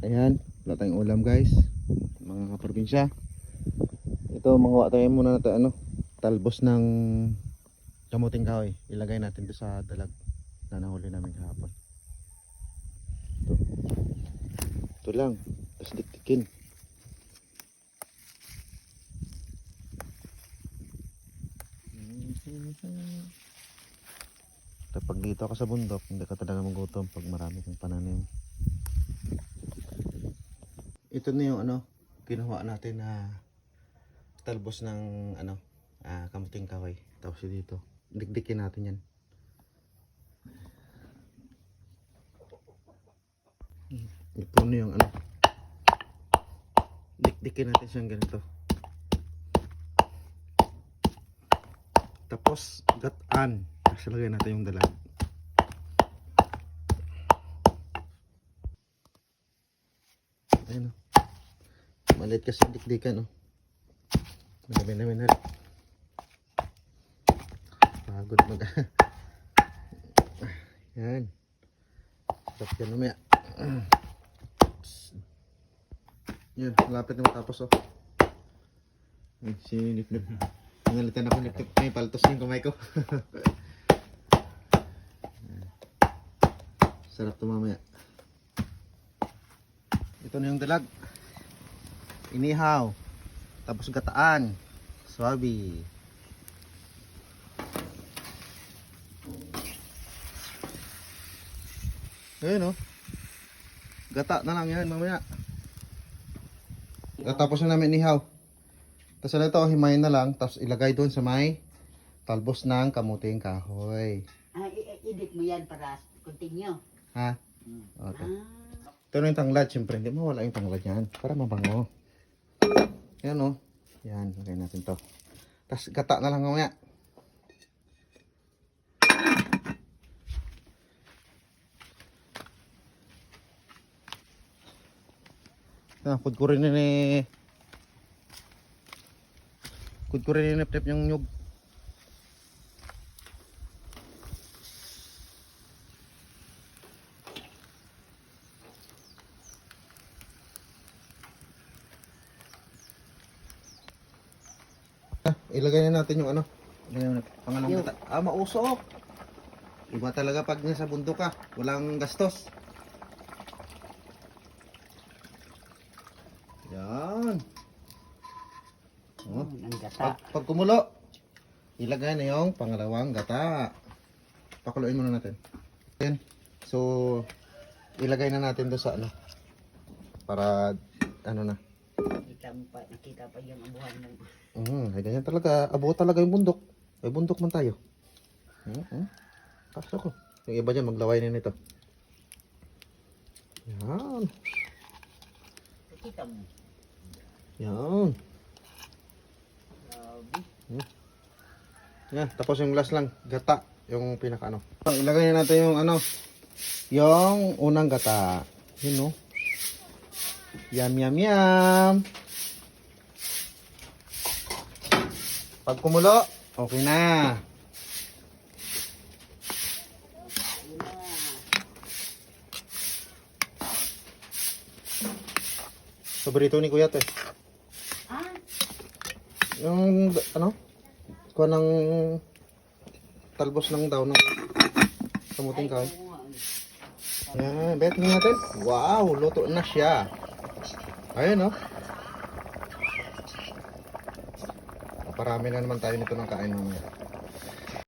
Ayan, wala tayong ulam guys, mga kaprobinsya. Ito, manguha tayo muna natin talbos ng kamuting kahoy. Ilagay natin doon sa dalag na nahuli namin kahapon. Ito lang, tapos diktikin. Kapag dito ka sa bundok, hindi ka talaga magutom pag marami kang pananim. Ito na yung kinuha natin na talbos ng kamuting kahoy. Tapos dito, dikdikin natin yan. Ito na yung dikdikin natin siyang ganito. Tapos gataan. Tapos lagay natin yung dalag. Ayun maliit kasi dikdikan madami namin pagod mag yan sarap yan mamaya. Yan, malapit na matapos si Nip-Nip nangalitan ako Nip-Nip may paltos yung kamay ko. Sarap to mamaya. Ito na yung dalag, inihaw, tapos gataan, swabe. Ayun gata na lang yan mamaya. Tapos na namin inihaw. Tapos ito, himayin na lang, tapos ilagay doon sa may talbos ng kamuting kahoy. Edit mo yan para continue. Ha? Okay. Ito na yung tanglad, siyempre hindi mawala yung tanglad yan para mabango. Yan yan, lagay natin to. Tapos gata na lang mamaya. Food ko rin nip-nip yung nyug. Ilagay na natin yung pangalawang gata. Mausok. Iba talaga pag nasa bundok ka, walang gastos. Yan. Ang gata. Pag kumulo, ilagay na yung pangalawang gata. Pakuluin muna natin. Yan. So, ilagay na natin doon sa para na. Nakita pa yung abuhan mo. Ay ganyan talaga. Abo talaga yung bundok. Ay bundok man tayo. Pasok ko. Yung iba dyan maglaway na nito. Yan. Nakita mo. Yan. Yan. Tapos yung last lang. Gata. Yung pinaka Ilagay na natin yung yung unang gata. Yun Yum yum yum. Pag kumulo, okay na. Paborito ni Kuya to yung kuha ng talbos ng daw ng kamuting kahoy. Yan, betin natin. Wow, luto na siya. Ayun parami na naman tayo nito ng kain mamaya.